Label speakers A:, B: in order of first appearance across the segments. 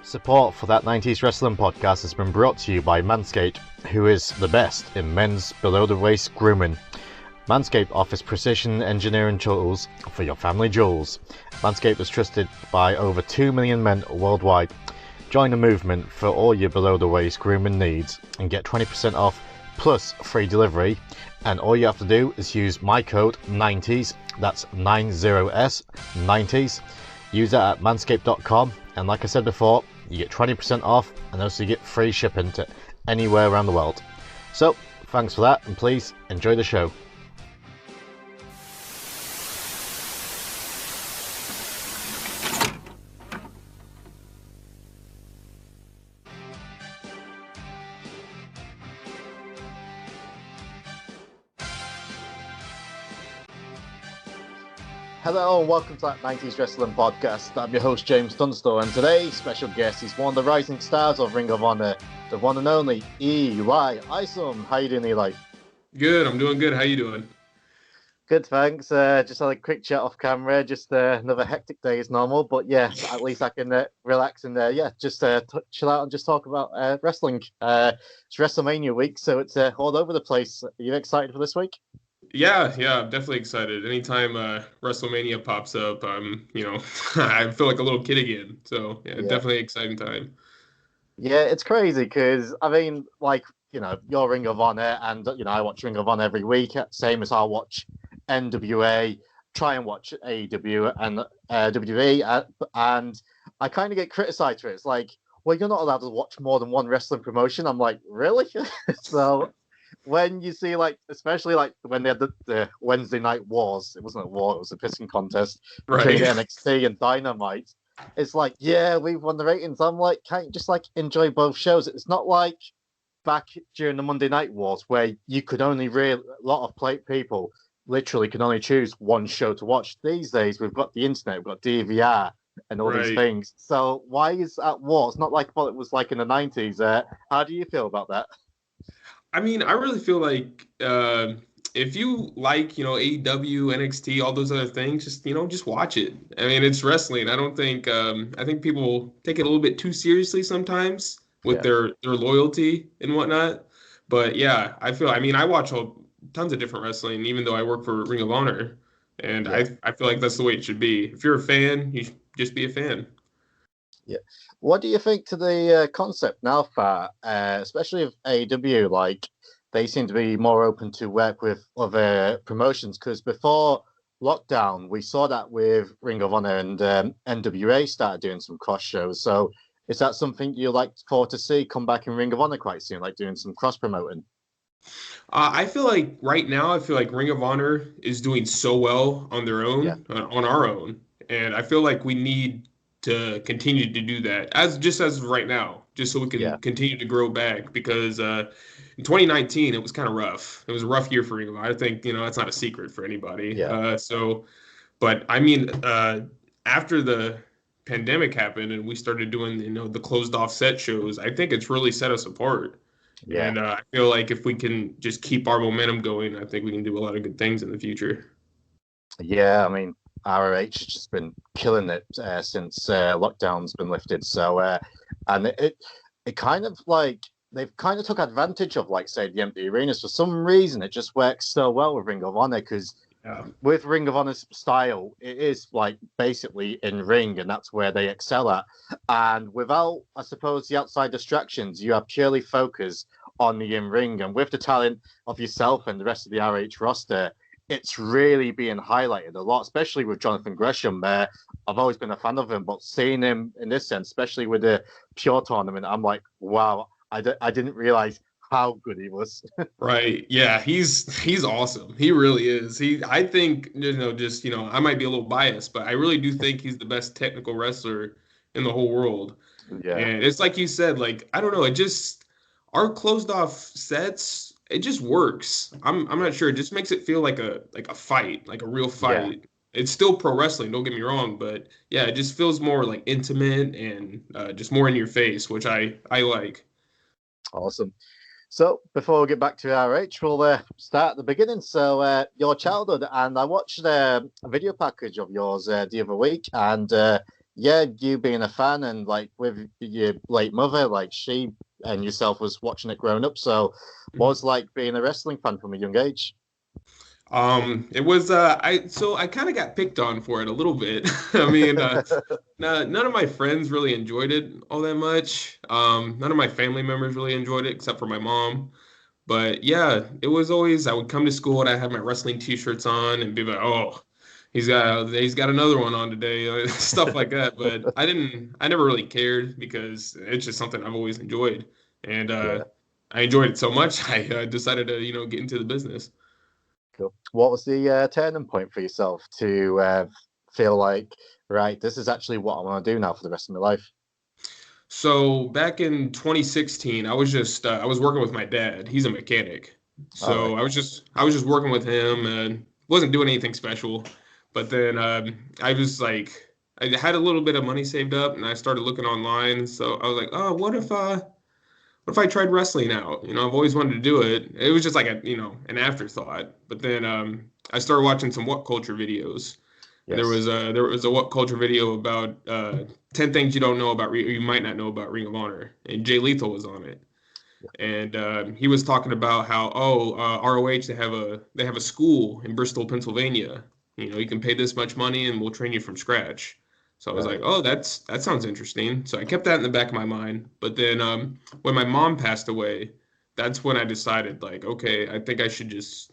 A: Support for that 90s Wrestling podcast has been brought to you by Manscaped, who is the best in men's below-the-waist grooming. Manscaped offers precision engineering tools for your family jewels. Manscaped is trusted by over 2 million men worldwide. Join the movement for all your below-the-waist grooming needs and get 20% off plus free delivery. And all you have to do is use my code 90s, that's 90s, 90s. Use that at manscaped.com, and like I said before, you get 20% off and also you get free shipping to anywhere around the world. So, thanks for that, and please enjoy the show. Hello and welcome to that 90s Wrestling podcast. I'm your host James Dunstall, and today's special guest is one of the rising stars of Ring of Honor, the one and only Eli Isom. How you doing, Eli?
B: Good, I'm doing good. How you doing?
A: Good, thanks. Just had a quick chat off camera, just another hectic day as normal, but yeah, at least I can relax and just chill out and just talk about wrestling. It's WrestleMania week, so it's all over the place. Are you excited for this week?
B: Yeah, I'm definitely excited. Anytime WrestleMania pops up, I feel like a little kid again. So, yeah, definitely exciting time.
A: Yeah, it's crazy because, I mean, you're Ring of Honor, and, I watch Ring of Honor every week, same as I watch NWA, try and watch AEW and WWE, and I kind of get criticized for it. It's like, well, you're not allowed to watch more than one wrestling promotion. I'm like, really? So... when you see, especially when they had the Wednesday night wars, it wasn't a war, it was a pissing contest between NXT and Dynamite. It's like, yeah, we've won the ratings. I'm like, can't you just enjoy both shows? It's not like back during the Monday night wars where you could only a lot of people literally can only choose one show to watch. These days, we've got the internet, we've got DVR and all these things. So why is that war? It's not like what it was like in the 90s. How do you feel about that?
B: I mean, I really feel like if you like, AEW, NXT, all those other things, just watch it. I mean, it's wrestling. I don't think I think people take it a little bit too seriously sometimes with their loyalty and whatnot. But yeah, I watch tons of different wrestling, even though I work for Ring of Honor, and I feel like that's the way it should be. If you're a fan, you should just be a fan.
A: Yeah. What do you think to the concept now, Fat? Especially of AEW, they seem to be more open to work with other promotions, because before lockdown, we saw that with Ring of Honor and NWA started doing some cross shows. So is that something you like to see come back in Ring of Honor quite soon, doing some cross promoting?
B: I feel like right now, Ring of Honor is doing so well on their own, on our own. And I feel like we need to continue to do that as right now, just so we can continue to grow back, because in 2019 it was kind of rough. It was a rough year for Ring of Honor. I think that's not a secret for anybody. But I mean, after the pandemic happened and we started doing the closed off set shows, I think it's really set us apart. And I feel like if we can just keep our momentum going, I think we can do a lot of good things in the future.
A: Yeah, I mean, ROH has just been killing it since lockdown's been lifted. So, and it kind of they've kind of took advantage of, say, the empty arenas. For some reason, it just works so well with Ring of Honor, because with Ring of Honor's style, it is basically in ring, and that's where they excel at. And without, I suppose, the outside distractions, you are purely focused on the in-ring. And with the talent of yourself and the rest of the ROH roster, it's really being highlighted a lot, especially with Jonathan Gresham. I've always been a fan of him, but seeing him in this sense, especially with the Pure tournament, I'm like, wow, I didn't realize how good he was.
B: Right. Yeah, he's awesome. He really is. I think, I might be a little biased, but I really do think he's the best technical wrestler in the whole world.
A: Yeah.
B: And it's like you said, I don't know, our closed off sets, it just works. I'm not sure. It just makes it feel like a fight, like a real fight. Yeah. It's still pro wrestling, don't get me wrong, but yeah, it just feels more intimate and just more in your face, which I like.
A: Awesome. So before we get back to RH, we'll start at the beginning. So your childhood, and I watched a video package of yours the other week, and yeah, you being a fan and like with your late mother, like she and yourself was watching it growing up. So, what was like being a wrestling fan from a young age?
B: It was I kind of got picked on for it a little bit. I mean, none of my friends really enjoyed it all that much. None of my family members really enjoyed it except for my mom. But yeah, it was always I would come to school and I had my wrestling t-shirts on and be like, "Oh, he's got another one on today," stuff like that. But I never really cared because it's just something I've always enjoyed, and
A: Yeah,
B: I enjoyed it so much I decided to get into the business.
A: cool. What was the turning point for yourself to feel like, right, this is actually what I want to do now for the rest of my life?
B: So back in 2016, I was working with my dad. He's a mechanic.
A: All right.
B: So I was just working with him and wasn't doing anything special. But then I was like I had a little bit of money saved up and I started looking online. So I was like, "Oh, what if I tried wrestling out? I've always wanted to do it." It was just like an afterthought. But then I started watching some what culture videos. And
A: Yes.
B: there was a what culture video about 10 things you don't know about or you might not know about Ring of Honor, and Jay Lethal was on it, and he was talking about how ROH they have a school in Bristol, Pennsylvania. You can pay this much money and we'll train you from scratch. So I was like,
A: Right.
B: oh, that sounds interesting. So I kept that in the back of my mind. But then when my mom passed away, that's when I decided like, okay, I think I should just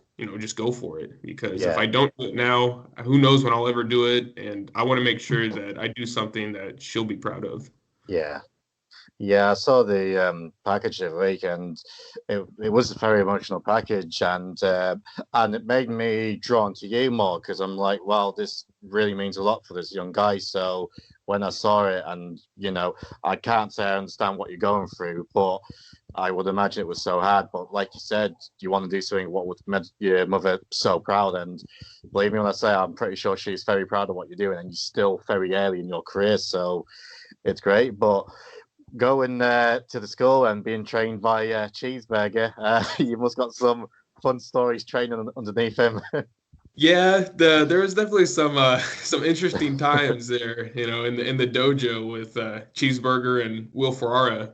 B: go for it because if
A: Yeah.
B: I don't do it now, who knows when I'll ever do it, and I want to make sure that I do something that she'll be proud of.
A: Yeah. Yeah, I saw the package the other week, and it was a very emotional package, and it made me drawn to you more because I'm like, wow, this really means a lot for this young guy. So when I saw it, and I can't say I understand what you're going through, but I would imagine it was so hard. But like you said, you want to do something what would make your mother so proud, and believe me when I say I'm pretty sure she's very proud of what you're doing, and you're still very early in your career, so it's great, but going to the school and being trained by Cheeseburger, you must got some fun stories training underneath him.
B: Yeah, there was definitely some some interesting times there, in the dojo with Cheeseburger and Will Ferrara.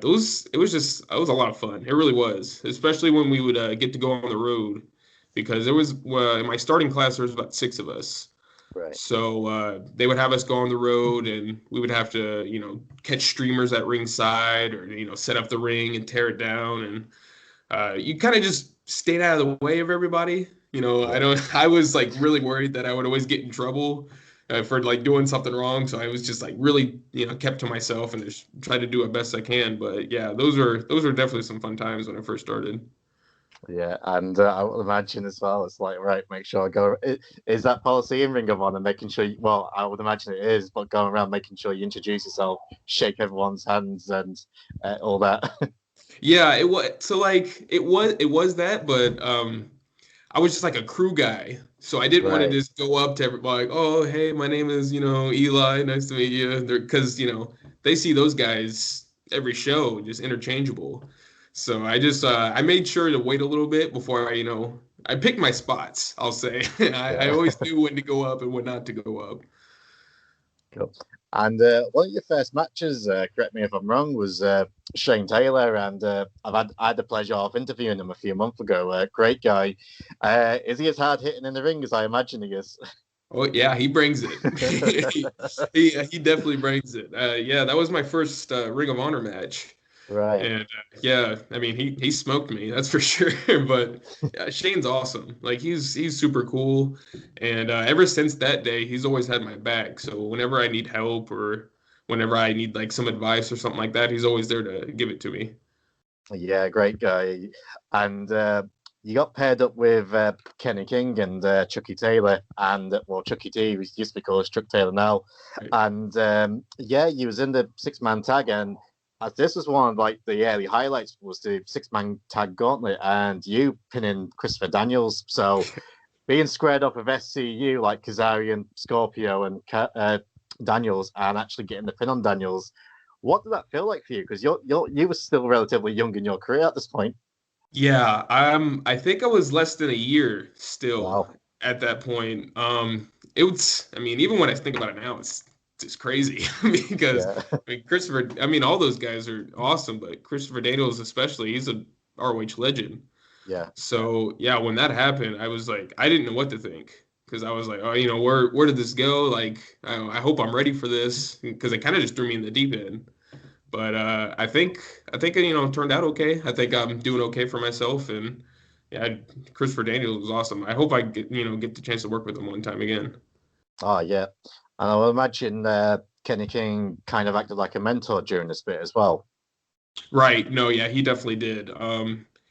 B: Those it was a lot of fun. It really was, especially when we would get to go on the road because there was in my starting class there was about six of us.
A: Right.
B: So they would have us go on the road, and we would have to, catch streamers at ringside, or set up the ring and tear it down, and you kind of just stayed out of the way of everybody. I
A: Yeah.
B: don't. I was like really worried that I would always get in trouble for like doing something wrong, so I was just like really, kept to myself and just tried to do it best I can. But yeah, those were definitely some fun times when I first started.
A: Yeah, and I would imagine as well. It's like, right, make sure I go. Is that policy in Ring of Honor making sure? Well, I would imagine it is, but going around making sure you introduce yourself, shake everyone's hands, and all that.
B: Yeah, it was so like it was that, but I was just like a crew guy. So I didn't want to
A: Right.
B: just go up to everybody like, "Oh, hey, my name is, Eli. Nice to meet you." Because, they see those guys every show, just interchangeable. So I made sure to wait a little bit before I picked my spots, I'll say. I
A: Yeah.
B: always knew when to go up and when not to go up.
A: Cool. And one of your first matches, correct me if I'm wrong, was Shane Taylor, and I had the pleasure of interviewing him a few months ago. Great guy. Is he as hard hitting in the ring as I imagine he is?
B: Oh yeah, he brings it. He definitely brings it. Yeah, that was my first Ring of Honor match.
A: Right.
B: And yeah, I mean he smoked me, that's for sure. But yeah, Shane's awesome. Like he's super cool, and ever since that day, he's always had my back. So whenever I need help or whenever I need like some advice or something like that, he's always there to give it to me.
A: Yeah, great guy. And you got paired up with Kenny King and Chucky Taylor, and well, Chucky T used to be called Chuck Taylor now.
B: Right.
A: And yeah, you was in the six-man tag, and as this was one of like the early highlights was the six-man tag gauntlet, and you pinning Christopher Daniels. So being squared up with SCU like Kazarian, Scorpio, and Daniels, and actually getting the pin on Daniels. What did that feel like for you? Because you were still relatively young in your career at this point.
B: Yeah, I think I was less than a year still
A: Wow.
B: at that point. It was, I mean, even when I think about it now, just crazy because
A: Yeah,
B: I mean Christopher. I mean all those guys are awesome, but Christopher Daniels especially, he's a ROH legend.
A: yeah,
B: So yeah, when that happened, I was like, I didn't know what to think because I was like, oh, where did this go? Like, I hope I'm ready for this because it kind of just threw me in the deep end. But I think it turned out okay. I think I'm doing okay for myself, and yeah, Christopher Daniels was awesome. I hope I get the chance to work with him one time again.
A: oh yeah. And I would imagine Kenny King kind of acted like a mentor during this bit as well.
B: Right. No, yeah, he definitely did.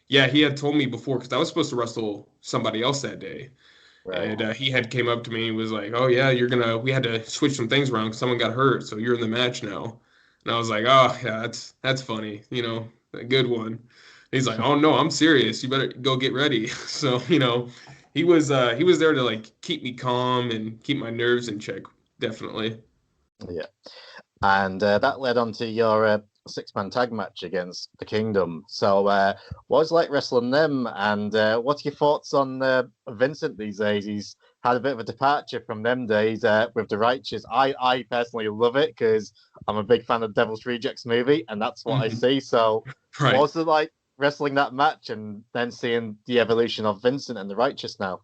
B: Yeah, he had told me before because I was supposed to wrestle somebody else that day.
A: Right.
B: And he had came up to me and was like, "Oh yeah, we had to switch some things around 'cause someone got hurt, so you're in the match now." And I was like, "Oh yeah, that's funny, a good one." He's like, "Oh no, I'm serious. You better go get ready." So he was there to like keep me calm and keep my nerves in check, definitely.
A: Yeah. And that led on to your six-man tag match against the Kingdom. So, what was it like wrestling them? And what's your thoughts on Vincent these days? He's had a bit of a departure from them days with the Righteous. I personally love it because I'm a big fan of Devil's Rejects movie, and that's what I
B: Mhm.
A: see. So, what
B: Right.
A: was it like wrestling that match and then seeing the evolution of Vincent and the Righteous now?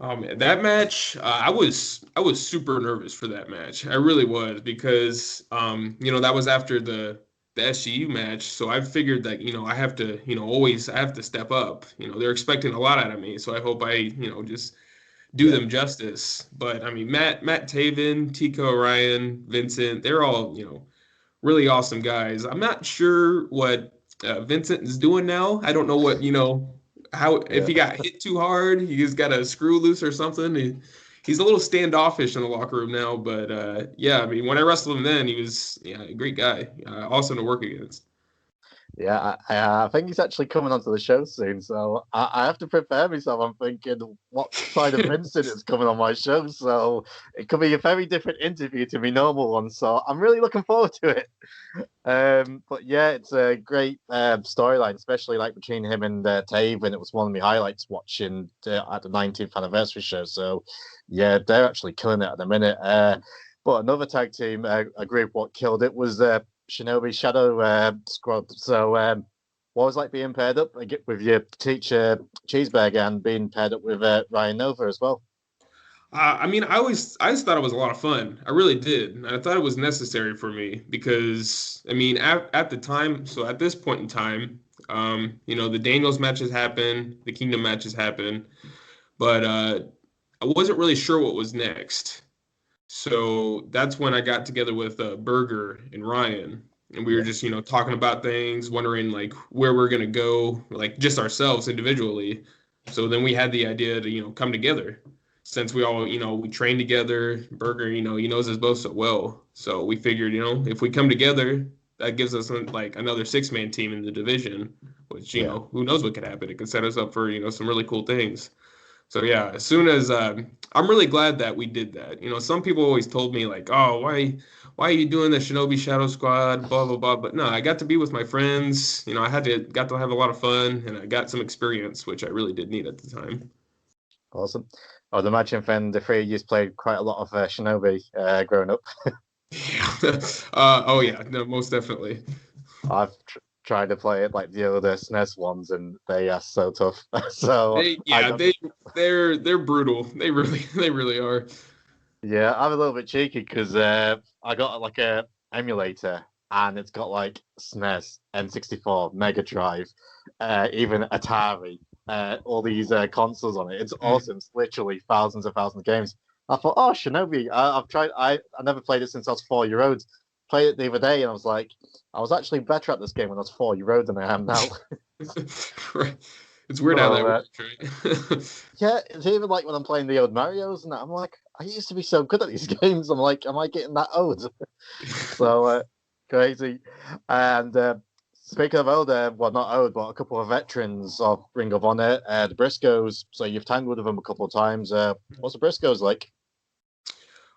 B: Oh man, that match, I was super nervous for that match. I really was because that was after the SCU match, so I figured that I have to always I have to step up. They're expecting a lot out of me, so I hope I just do
A: Yeah,
B: them justice. But I mean, Matt Taven, Tico Orion, Vincent, they're all really awesome guys. I'm not sure what Vincent is doing now. I don't know what, how if
A: yeah.
B: he got hit too hard, he just got a screw loose or something. He's a little standoffish in the locker room now, but yeah, I mean, when I wrestled him then, he was a great guy, awesome to work against.
A: Yeah, I think he's actually coming onto the show soon, so I have to prepare myself. I'm thinking what side of Vincent is coming on my show, so it could be a very different interview to my normal one. So I'm really looking forward to it. But yeah, it's a great storyline, especially like between him and Tave, and it was one of my highlights watching at the 19th anniversary show. So yeah, they're actually killing it at the minute. But another tag team, a group, what killed it was Shinobi Shadow Squad. So what was it like being paired up with your teacher Cheeseburger and being paired up with Ryan Nova as well?
B: I mean, I just thought it was a lot of fun. I really did. And I thought it was necessary for me because, I mean, at the time, so at this point in time, the Daniels matches happen, the Kingdom matches happen, but I wasn't really sure what was next. So that's when I got together with Berger and Ryan, and we were
A: Yeah,
B: just, talking about things, wondering like where we're gonna go, like just ourselves individually. So then we had the idea to, come together since we all, we train together. Berger, he knows us both so well. So we figured, if we come together, that gives us like another six-man team in the division, which,
A: yeah.
B: who knows what could happen. It could set us up for, some really cool things. So yeah, as soon as I'm really glad that we did that. Some people always told me like, "Oh, why are you doing the Shinobi Shadow Squad?" Blah blah blah. But no, I got to be with my friends. I got to have a lot of fun, and I got some experience, which I really did need at the time.
A: Awesome. I would imagine then the three of you played quite a lot of Shinobi growing up.
B: Yeah. Oh yeah, no, most definitely.
A: I've tried to play it like the other SNES ones, and they are so tough. So
B: They
A: I
B: yeah
A: got,
B: they're brutal. They really are.
A: yeah, I'm a little bit cheeky because I got like a emulator, and it's got like SNES, N64, Mega Drive, even Atari, all these consoles on it. It's
B: Mm.
A: awesome. It's literally thousands and thousands of games. I thought, oh, Shinobi. I've tried. I never played it since I was 4 year old. Played it the other day, and I was like, I was actually better at this game when I was 4 year old than I am now.
B: Right. It's weird how
A: So
B: that works, right?
A: yeah, it's even like when I'm playing the old Mario's and that, I'm like, I used to be so good at these games. I'm like, am I getting that old? So crazy. And speaking of old, well, not old, but a couple of veterans of Ring of Honor, the Briscoes. So you've tangled with them a couple of times. What's the Briscoes like?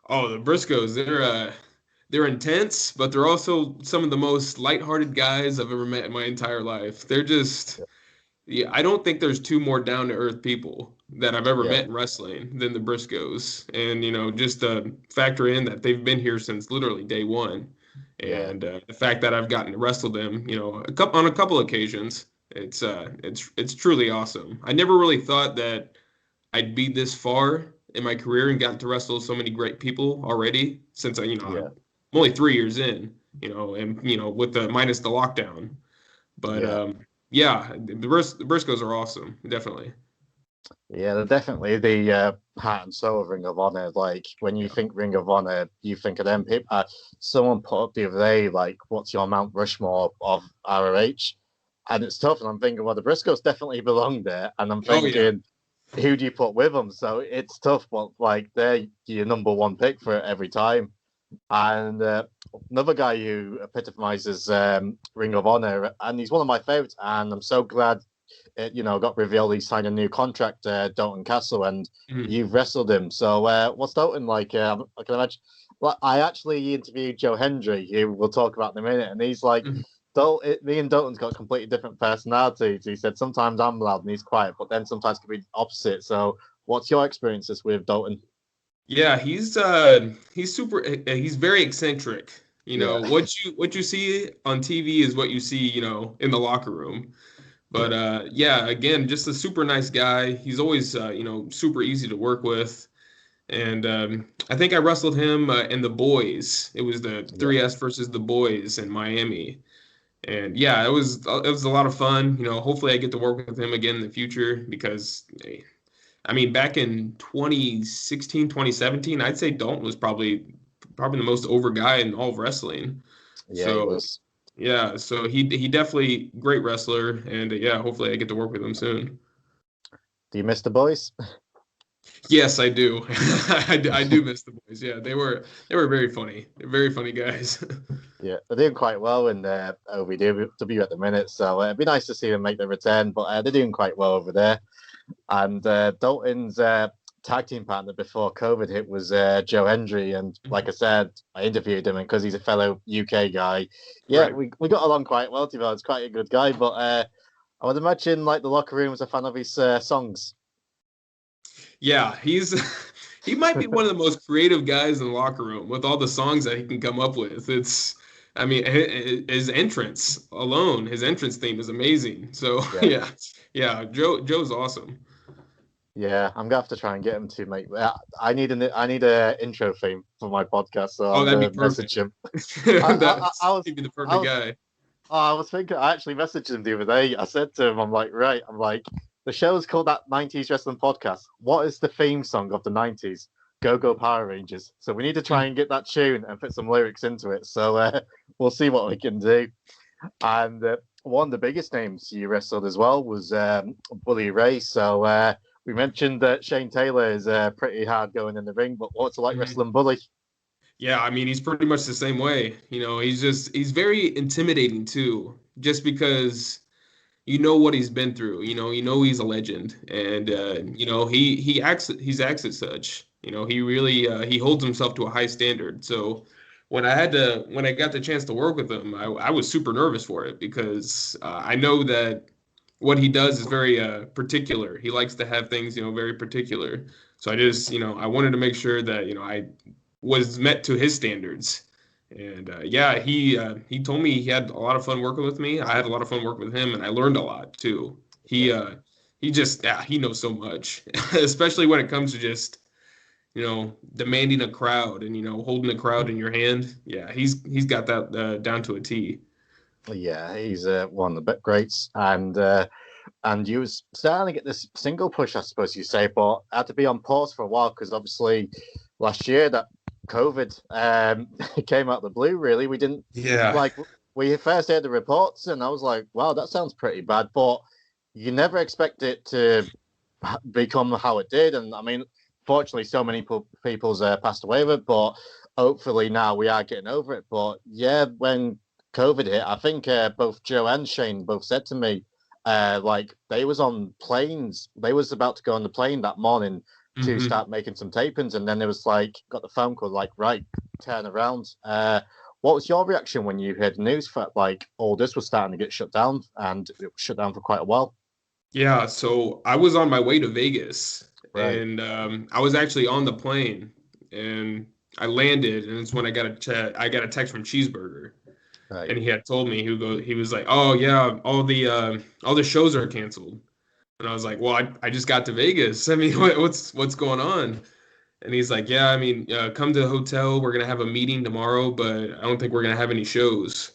B: Oh, the Briscoes, they're intense, but they're also some of the most lighthearted guys I've ever met in my entire life. They're just Yeah, I don't think there's two more down to earth people that I've ever
A: Yeah,
B: met in wrestling than the Briscoes. And, just factor in that they've been here since literally day one.
A: yeah,
B: And the fact that I've gotten to wrestle them, on a couple occasions, it's truly awesome. I never really thought that I'd be this far in my career and gotten to wrestle so many great people already since
A: yeah,
B: I'm only 3 years in, and with the minus the lockdown. But
A: yeah.
B: yeah, the Briscoes are awesome, definitely.
A: Yeah, they're definitely the heart and soul of Ring of Honor. Like when you
B: Yeah.
A: think Ring of Honor, you think of them people. Someone put up the other day, like, what's your Mount Rushmore of ROH? And it's tough. And I'm thinking, well, the Briscoes definitely belong there. And I'm
B: Oh yeah.
A: thinking, who do you put with them? So it's tough, but like they're your number one pick for it every time. And another guy who epitomizes Ring of Honor, and he's one of my favorites. And I'm so glad it, got revealed he signed a new contract, Dalton Castle, and
B: Mhm.
A: you've wrestled him. So, what's Dalton like? I can imagine. Well, I actually interviewed Joe Hendry, who we'll talk about in a minute, and he's like,
B: Mhm.
A: Dalton, me and Dalton's got completely different personalities. He said sometimes I'm loud and he's quiet, but then sometimes can be opposite. So, what's your experiences with Dalton?
B: Yeah, he's super he's very eccentric.
A: Yeah,
B: What you see on TV is what you see, in the locker room. But
A: yeah,
B: yeah, again, just a super nice guy. He's always super easy to work with. And I think I wrestled him in the boys. It was the
A: yeah,
B: 3S versus the boys in Miami. And yeah, it was a lot of fun. Hopefully I get to work with him again in the future because I mean, back in 2016, 2017, I'd say Dalton was probably the most over guy in all of wrestling.
A: yeah. He
B: So
A: was.
B: yeah, so he definitely great wrestler, and yeah, hopefully I get to work with him soon.
A: Do you miss the boys?
B: Yes, I do. I do miss the boys. Yeah, they were very funny. They're very funny guys.
A: Yeah, they're doing quite well in OVW at the minute, so it'd be nice to see them make their return. But they're doing quite well over there. And Dalton's tag team partner before COVID hit was Joe Hendry. And like I said, I interviewed him, and because he's a fellow UK guy, yeah,
B: Right.
A: we got along quite well. To be honest, quite a good guy. But I would imagine like the locker room was a fan of his songs.
B: Yeah, he might be one of the most creative guys in the locker room with all the songs that he can come up with. I mean, his entrance alone, his entrance theme is amazing. So
A: Yeah,
B: yeah, yeah, Joe's awesome.
A: yeah, I'm gonna have to try and get him to make. I need a intro theme for my podcast, so
B: Oh,
A: I'm
B: that'd be
A: gonna message
B: perfect.
A: him.
B: That's
A: I was
B: he'd be the
A: I
B: perfect
A: was
B: guy.
A: I was thinking, I actually messaged him the other day. I said to him, I'm like, the show's called that 90s Wrestling Podcast. What is the theme song of the 90s? Go Go Power Rangers. So we need to try and get that tune and put some lyrics into it. So we'll see what we can do. And one of the biggest names you wrestled as well was Bully Ray. So we mentioned that Shane Taylor is pretty hard going in the ring, but what's it like
B: Mhm.
A: wrestling Bully?
B: Yeah, I mean, he's pretty much the same way. He's very intimidating too, just because you know what he's been through. He's a legend, and he's acts as such. He really he holds himself to a high standard. So when I got the chance to work with him, I was super nervous for it because I know that what he does is very particular. He likes to have things very particular. So I wanted to make sure that I was met to his standards. And yeah, he told me he had a lot of fun working with me. I had a lot of fun working with him, and I learned a lot too. He
A: Yeah.
B: uh, he just he knows so much, especially when it comes to just demanding a crowd and holding a crowd in your hand. Yeah, he's got that down to a T.
A: Yeah, he's one of the greats, and you was starting to get this single push, I suppose you say, but had to be on pause for a while because obviously last year that COVID came out of the blue. Really, we didn't
B: Yeah.
A: like we first heard the reports, and I was like, wow, that sounds pretty bad, but you never expect it to become how it did. And I mean, fortunately, so many people's passed away with it, but hopefully now we are getting over it. But yeah, when COVID hit, I think both Joe and Shane both said to me, like they was on planes, they was about to go on the plane that morning to
B: Hmm.
A: start making some tapings, and then it was like got the phone call like, right, turn around. What was your reaction when you heard the news for like all this was starting to get shut down, and it was shut down for quite a while?
B: Yeah, so I was on my way to Vegas,
A: Right.
B: and I was actually on the plane, and I landed, and it's when I got a text from Cheeseburger,
A: Right.
B: and he had told me he was like, oh yeah, all the shows are canceled, and I was like, well, I just got to Vegas. I mean, what's going on? And he's like, yeah, I mean, come to the hotel. We're gonna have a meeting tomorrow, but I don't think we're gonna have any shows.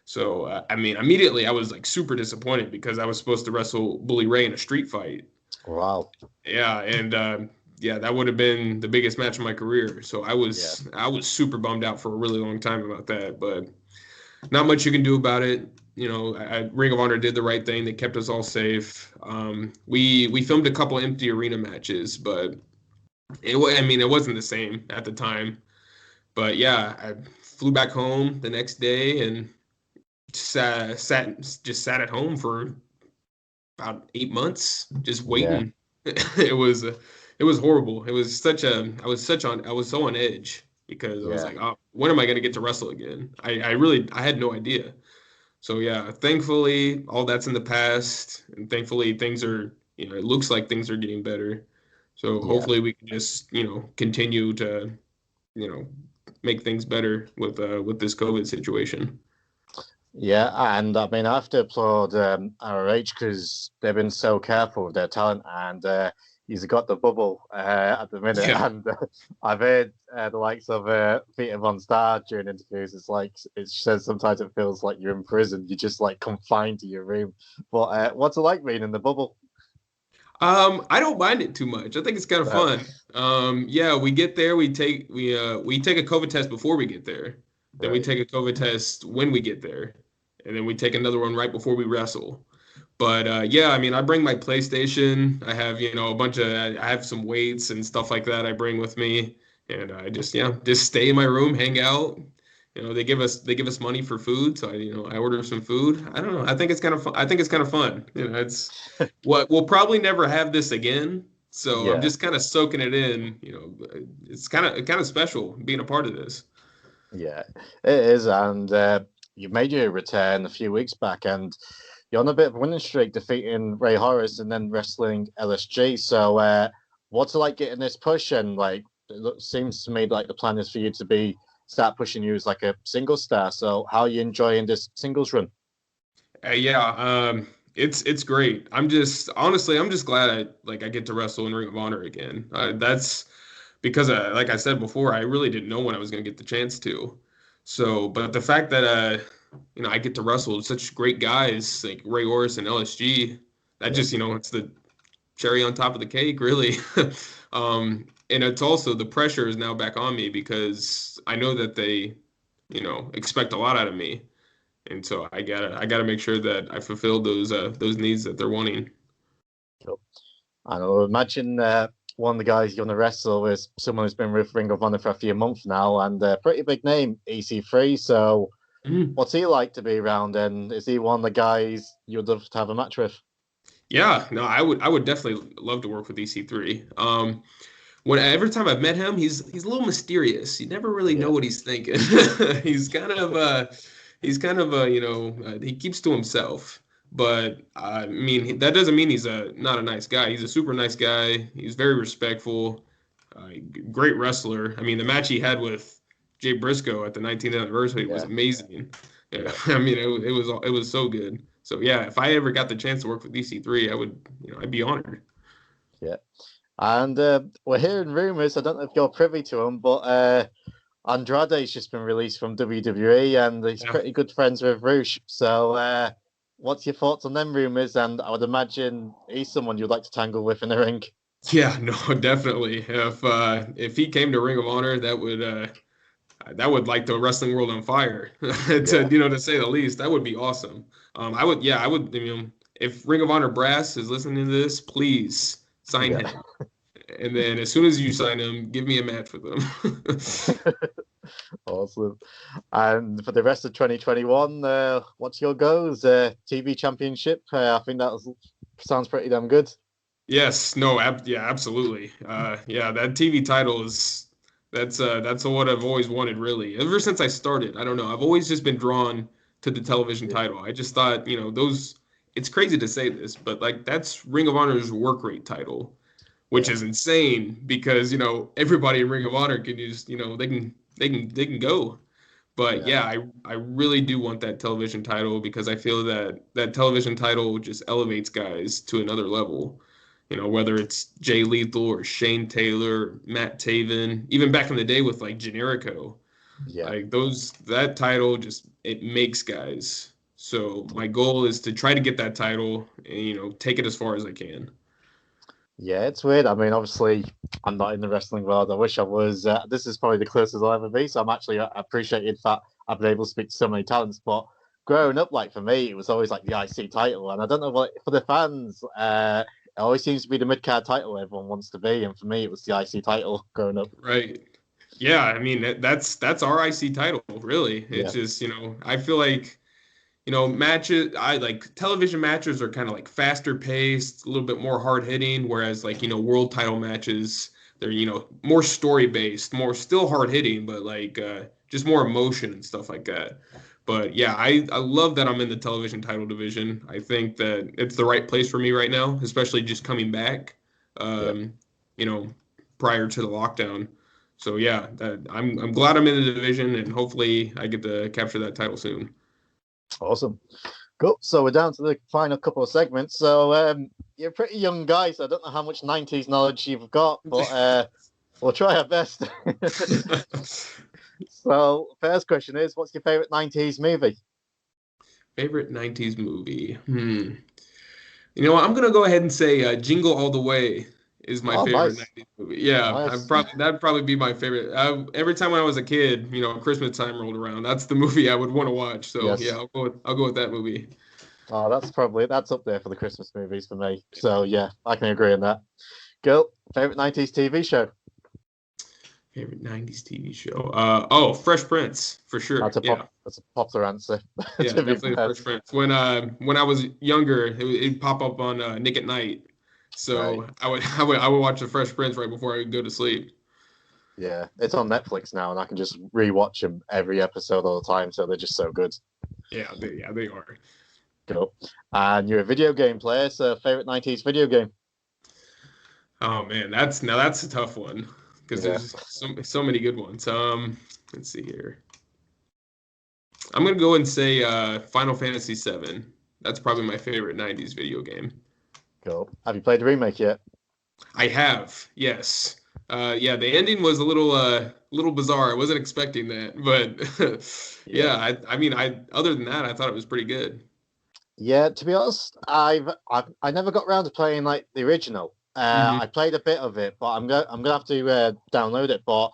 B: So, I mean, immediately I was like super disappointed because I was supposed to wrestle Bully Ray in a street fight.
A: Wow.
B: Yeah, and yeah, that would have been the biggest match of my career. So
A: Yeah.
B: I was super bummed out for a really long time about that, but not much you can do about it. You know, Ring of Honor did the right thing. They kept us all safe. We filmed a couple empty arena matches, but I mean, it wasn't the same at the time. But yeah, I flew back home the next day and sat at home for about 8 months, just
A: Yeah.
B: waiting. It was horrible. It was such a I was so on edge because I was
A: Yeah.
B: like, oh, when am I going to get to wrestle again? I had no idea. So yeah, thankfully all that's in the past, and thankfully things are, you know, it looks like things are getting better. So
A: Yeah.
B: hopefully we can just, you know, continue to, you know, make things better with this COVID situation.
A: Yeah, and I mean, I have to applaud ROH because they've been so careful with their talent, and he's got the bubble at the minute.
B: Yeah.
A: And I've heard the likes of Peter Von Star during interviews. It's like it says sometimes it feels like you're in prison. You're just like confined to your room. But what's it like being in the bubble?
B: I don't mind it too much. I think it's kind of
A: No,
B: fun. Yeah, we get there, we take a COVID test before we get there. Then we
A: right.
B: take a COVID test when we get there. And then we take another one right before we wrestle. But yeah, I mean, I bring my PlayStation. I have, you know, I have some weights and stuff like that I bring with me. And I just, yeah, just stay in my room, hang out. You know, they give us money for food, so I order some food. I don't know. I think it's kind of fun. I think it's kind of fun. You know, it's what we'll probably never have this again. So I'm
A: Yeah,
B: just kind of soaking it in. You know, it's kind of special being a part of this.
A: yeah, it is. And you made your return a few weeks back, and you're on a bit of a winning streak, defeating Ray Horace and then wrestling LSG. So, what's it like getting this push? And like, seems to me like the plan is for you to be start pushing you as like a single star. So, how are you enjoying this singles run?
B: Yeah, it's great. I'm just glad I get to wrestle in Ring of Honor again. That's because like I said before, I really didn't know when I was going to get the chance to. So, but the fact that you know, I get to wrestle with such great guys like Ray Orris and LSG, that
A: Yeah,
B: just, you know, it's the cherry on top of the cake, really. And it's also the pressure is now back on me because I know that they, you know, expect a lot out of me. And so I gotta make sure that I fulfill those needs that they're wanting.
A: cool. And I would imagine one of the guys you're going to wrestle is someone who's been with Ring of Honor for a few months now, and a pretty big name, EC3. So,
B: Mhm.
A: what's he like to be around? And is he one of the guys you'd love to have a match with?
B: Yeah, no, I would definitely love to work with EC3. When every time I've met him, he's a little mysterious. You never really know
A: Yeah,
B: what he's thinking. He's kind of you know, he keeps to himself. But I mean, that doesn't mean he's a not a nice guy. He's a super nice guy. He's very respectful. Great wrestler. I mean, the match he had with Jay Briscoe at the 19th anniversary was
A: yeah,
B: amazing. Yeah,
A: yeah,
B: I mean, it was so good. So yeah, if I ever got the chance to work with EC3, I would, you know, I'd be honored.
A: yeah. And we're hearing rumors. I don't know if you're privy to them, but Andrade's just been released from WWE, and he's
B: Yeah.
A: pretty good friends with Roosh. So, what's your thoughts on them rumors? And I would imagine he's someone you'd like to tangle with in the ring.
B: Yeah, no, definitely. If he came to Ring of Honor, that would light the wrestling world on fire. To
A: Yeah,
B: you know, to say the least, that would be awesome. I would. You know, if Ring of Honor brass is listening to this, please sign
A: yeah.
B: him. And then as soon as you sign him, give me a match with him.
A: Awesome. And for the rest of 2021, what's your goals? TV Championship. I think sounds pretty damn good.
B: Yes, no, yeah, absolutely. Yeah, that TV title is that's what I've always wanted, really. Ever since I started, I don't know. I've always just been drawn to the television
A: Yeah,
B: title. I just thought, you know, those it's crazy to say this, but like that's Ring of Honor's work rate title, which is insane because everybody in Ring of Honor can just they can go. But yeah, I really do want that television title because I feel that that television title just elevates guys to another level. Whether it's Jay Lethal or Shane Taylor, Matt Taven, even back in the day with like Generico.
A: Yeah.
B: Like that title just it makes guys. So my goal is to try to get that title and take it as far as I can.
A: Yeah, it's weird. I mean, obviously, I'm not in the wrestling world. I wish I was. This is probably the closest I'll ever be. So I'm actually appreciated that I've been able to speak to so many talents. But growing up, like for me, it was always like the IC title, and I don't know what for the fans. It always seems to be the mid card title everyone wants to be, and for me, it was the IC title growing up.
B: Right. Yeah, I mean that's our IC title, really.
A: Yeah,
B: It's just, I feel like, matches I like television matches are kind of like faster paced, a little bit more hard hitting, whereas like, world title matches, they're, more story based, more still hard hitting, but like just more emotion and stuff like that. But yeah, I love that I'm in the television title division. I think that it's the right place for me right now, especially just coming back,
A: yeah,
B: you know, prior to the lockdown. So yeah, I'm glad I'm in the division, and hopefully I get to capture that title soon.
A: awesome. Cool. So we're down to the final couple of segments. So you're a pretty young guy, so I don't know how much '90s knowledge you've got, but we'll try our best. So first question is, what's your favorite '90s movie?
B: Favorite '90s movie? I'm gonna go ahead and say Jingle All the Way is my
A: Oh,
B: favorite
A: nice,
B: '90s movie. Yeah,
A: nice.
B: that'd probably be my favorite. Every time when I was a kid, Christmas time rolled around, that's the movie I would want to watch. So yeah,
A: Yes.
B: I'll go with that movie.
A: Oh, that's up there for the Christmas movies for me. So yeah, I can agree on that. Cool. Favorite '90s TV show?
B: Favorite '90s TV show? Oh, Fresh Prince for sure. Yeah.
A: That's a popular answer.
B: Yeah,
A: To be
B: definitely
A: fair.
B: Fresh Prince. When I was younger, it'd pop up on Nick at Night,
A: Right.
B: so I would watch the Fresh Prince right before I would go to sleep.
A: Yeah, it's on Netflix now, and I can just rewatch them every episode all the time. So they're just so good.
B: Yeah, they are.
A: Cool. And you're a video game player, so favorite '90s video game?
B: Oh man, that's a tough one because
A: Yeah.
B: there's so many good ones. Let's see here. I'm gonna go and say Final Fantasy VII. That's probably my favorite '90s video game.
A: Cool. Have you played the remake yet?
B: I have, yes. Yeah, the ending was a little bizarre. I wasn't expecting that, but
A: Yeah.
B: yeah, I mean, other than that, I thought it was pretty good.
A: Yeah, to be honest, I never got around to playing like the original.
B: Hmm.
A: I played a bit of it, but I'm gonna have to download it. But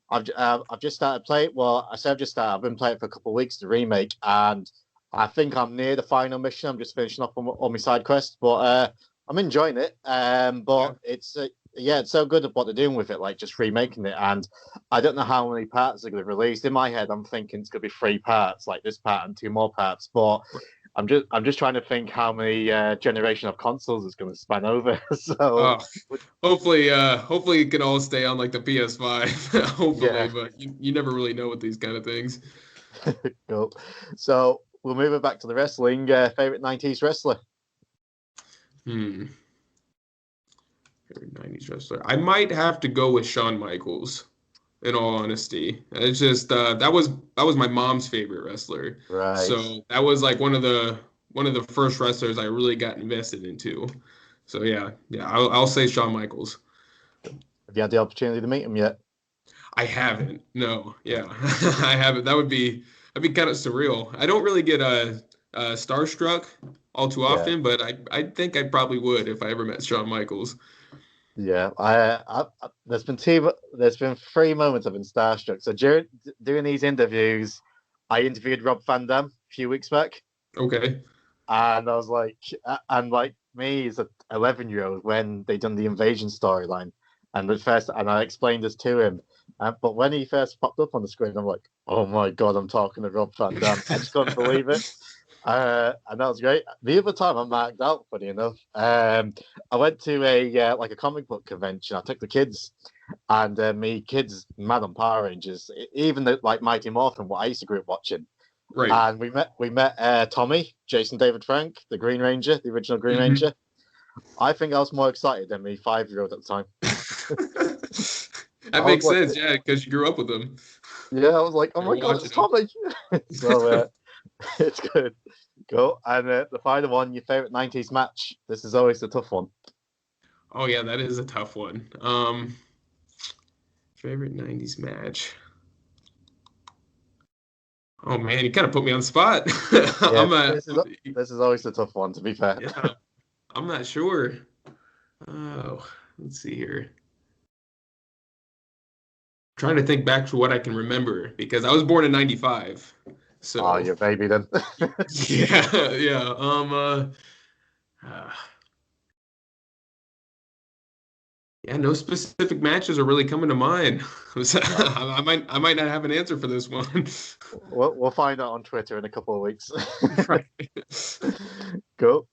A: I've just started playing. Well, I say I've just started. I've been playing for a couple of weeks, the remake, and I think I'm near the final mission. I'm just finishing off on my side quest, but I'm enjoying it.
B: Yeah.
A: But it's yeah, it's so good at what they're doing with it, like just remaking it. And I don't know how many parts they're going to release. In my head, I'm thinking it's going to be 3 parts, like this part and 2 more parts. But I'm just trying to think how many generation of consoles it's going to span over. So
B: Uh, hopefully it can all stay on like the PS5, hopefully,
A: yeah,
B: but you never really know with these kind of things.
A: cool. So we'll move it back to the wrestling. Favorite '90s wrestler?
B: Hmm. Favorite '90s wrestler. I might have to go with Shawn Michaels. In all honesty, it's just that was my mom's favorite wrestler.
A: Right.
B: So that was like one of the first wrestlers I really got invested into. So yeah, I'll say Shawn Michaels.
A: Have you had the opportunity to meet him yet?
B: I haven't. No, yeah, I haven't. That'd be kind of surreal. I don't really get starstruck all too
A: Yeah.
B: often, but I think I probably would if I ever met Shawn Michaels.
A: Yeah, there's been 3 moments I've been starstruck. So during doing these interviews, I interviewed Rob Van Dam a few weeks back,
B: Okay.
A: and I was like, and like me as a 11-year-old when they done the invasion storyline, and I explained this to him, but when he first popped up on the screen, I'm like, oh my god, I'm talking to Rob Van Dam. I just couldn't believe it. And that was great. The other time I marked out, funny enough, I went to a like a comic book convention. I took the kids, and me kids mad on Power Rangers, even the, like Mighty Morphin, what I used to grow up watching.
B: Right.
A: And we met Tommy, Jason David Frank, the Green Ranger, the original Green
B: Mhm.
A: Ranger. I think I was more excited than me 5-year-old at the time. I
B: That
A: was
B: makes
A: like,
B: sense, yeah, because you grew up with them.
A: yeah, I was like, oh
B: You're
A: my god, it's
B: watching them.
A: Tommy. So it's good. Go. And the final one, your favorite 90s match. This is always the tough one.
B: Oh yeah, that is a tough one. Favorite '90s match. Oh man, you kind of put me on the spot.
A: Yeah,
B: I'm a
A: this is always the tough one, to be fair.
B: yeah. I'm not sure. Oh, let's see here. Trying to think back to what I can remember because I was born in '95.
A: Oh,
B: So
A: your baby then.
B: yeah, yeah. Uh, yeah, no specific matches are really coming to mind.
A: No.
B: I might not have an answer for this one.
A: We'll find out on Twitter in a couple of weeks.
B: Right.
A: Cool.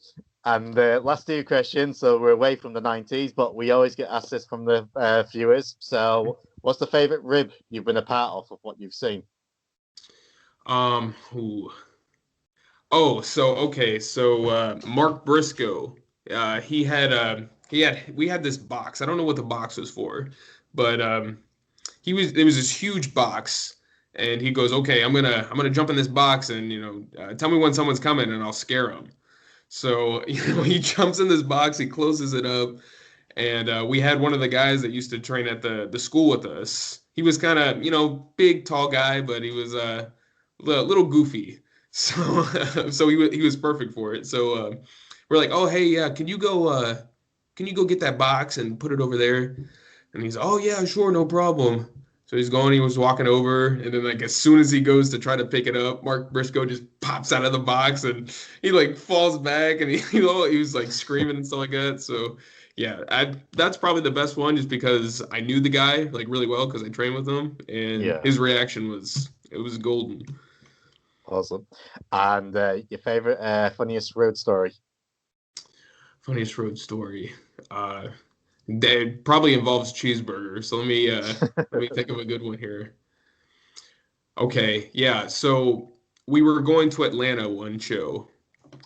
A: And last two questions. So we're away from the 90s, but we always get asked this from the viewers. So, what's the favorite rib you've been a part of what you've seen?
B: Ooh. Oh, so okay, so Mark Briscoe, we had this box. I don't know what the box was for, but it was this huge box, and he goes, okay, I'm gonna jump in this box, and tell me when someone's coming, and I'll scare them. So he jumps in this box, he closes it up, and we had one of the guys that used to train at the school with us. He was kind of big, tall guy, but he was little goofy. So so he was perfect for it. So we're like, oh hey, yeah, can you go get that box and put it over there? And he's, oh yeah, sure, no problem. So he's going, he was walking over, and then like as soon as he goes to try to pick it up, Mark Briscoe just pops out of the box and he like falls back and he was like screaming and stuff like that. So yeah, that's probably the best one just because I knew the guy like really well because I trained with him and
A: Yeah,
B: his reaction was golden.
A: awesome. And your favorite, funniest road story?
B: Funniest road story. That probably involves Cheeseburger. So let me think of a good one here. Okay, yeah. So we were going to Atlanta one show,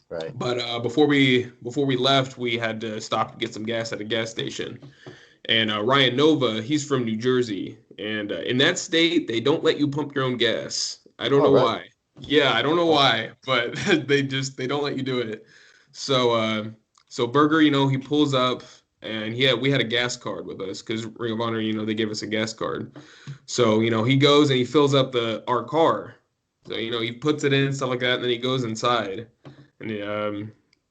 A: Right.
B: but before we left, we had to stop to get some gas at a gas station. And Ryan Nova, he's from New Jersey, and in that state, they don't let you pump your own gas. I don't
A: All
B: know
A: right.
B: why. Yeah, I don't know
A: Oh,
B: why, but they don't let you do it. So so Burger, he pulls up, and we had a gas card with us because Ring of Honor, they gave us a gas card. So he goes and he fills up our car. So he puts it in stuff like that, and then he goes inside, and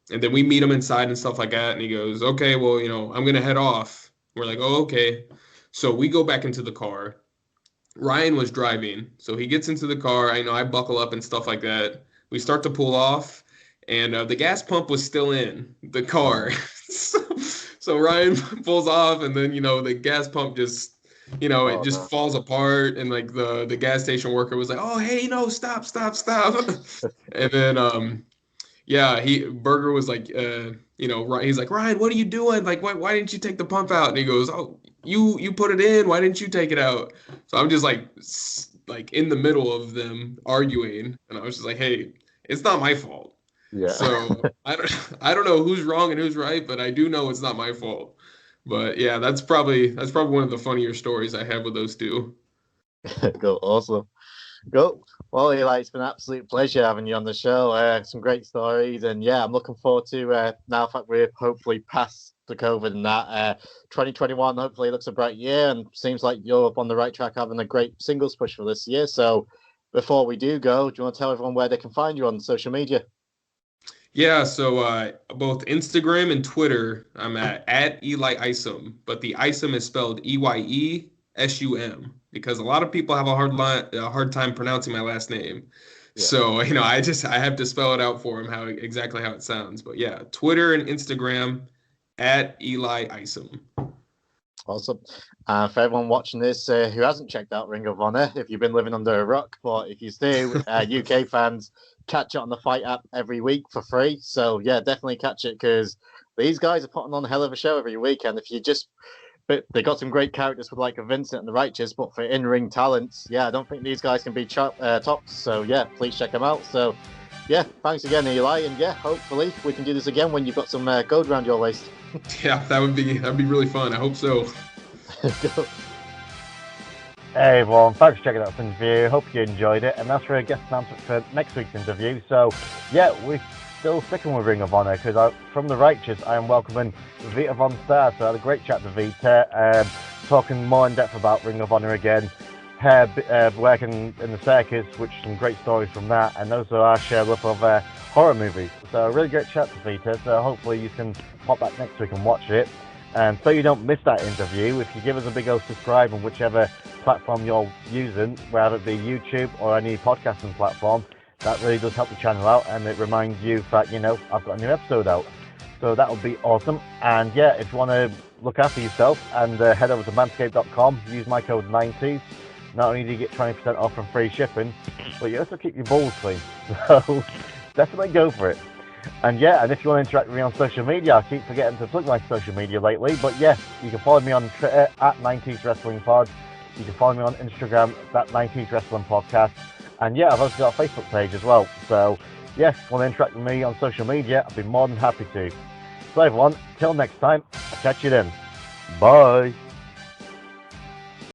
B: then we meet him inside and stuff like that, and he goes, okay, well, I'm gonna head off. We're like, oh, okay. So we go back into the car. Ryan was driving, so he gets into the car. I buckle up and stuff like that. We start to pull off, and the gas pump was still in the car.
A: oh,
B: So Ryan pulls off, and then the gas pump just it
A: oh
B: just
A: no.
B: falls apart, and like the gas station worker was like, "Oh, hey, no, stop, stop, stop!" And then yeah, Berger was like, he's like, Ryan, what are you doing? Like, why didn't you take the pump out? And he goes, oh, you put it in. Why didn't you take it out? So I'm just like in the middle of them arguing, and I was just like, hey, it's not my fault.
A: Yeah.
B: So I don't know who's wrong and who's right, but I do know it's not my fault. But yeah, that's probably one of the funnier stories I have with those two.
A: Cool. Awesome. Cool. Well, Eli, it's been an absolute pleasure having you on the show. Some great stories, and yeah, I'm looking forward to now that we're hopefully past the COVID and that. 2021 hopefully looks a bright year, and seems like you're up on the right track, having a great singles push for this year. So, before we do go, do you want to tell everyone where they can find you on social media?
B: Yeah, so both Instagram and Twitter, I'm at Eli Isom, but the Isom is spelled Eyesum because a lot of people have a hard time pronouncing my last name.
A: Yeah.
B: So, I have to spell it out for them exactly how it sounds. But yeah, Twitter and Instagram at Eli Isom.
A: Awesome. For everyone watching this who hasn't checked out Ring of Honor, if you've been living under a rock, but if you do, UK fans catch it on the Fight app every week for free. So yeah, definitely catch it because these guys are putting on a hell of a show every week. And if you just they got some great characters with like Vincent and the Righteous, but for in-ring talents, yeah, I don't think these guys can be tops. So yeah, please check them out. So yeah, thanks again, Eli, and yeah, hopefully we can do this again when you've got some gold around your waist.
B: Yeah, that'd be really fun. I hope so.
C: Hey everyone, thanks for checking out this interview. Hope you enjoyed it, and that's for a guest announcement for next week's interview. So yeah, we're still sticking with Ring of Honor because from the Righteous I am welcoming Vita Von Star. So I had a great chat to Vita, talking more in depth about Ring of Honor again, her working in the circus, which some great stories from that, and also our share love of horror movies. So a really great chat to Vita, so hopefully you can pop back next week and watch it. And so you don't miss that interview, if you give us a big old subscribe on whichever platform you're using, whether it be YouTube or any podcasting platform, that really does help the channel out, and it reminds you that, you know, I've got a new episode out. So that would be awesome. And yeah, if you want to look after yourself, and head over to manscaped.com, use my code 90s. Not only do you get 20% off and free shipping, but you also keep your balls clean. So definitely go for it. And yeah, and if you want to interact with me on social media, I keep forgetting to plug my social media lately, but yeah, you can follow me on Twitter at 90s Wrestling Pod. You can follow me on Instagram, that 90s Wrestling Podcast. And yeah, I've also got a Facebook page as well. So yeah, if you want to interact with me on social media, I'd be more than happy to. So everyone, till next time, I'll catch you then. Bye.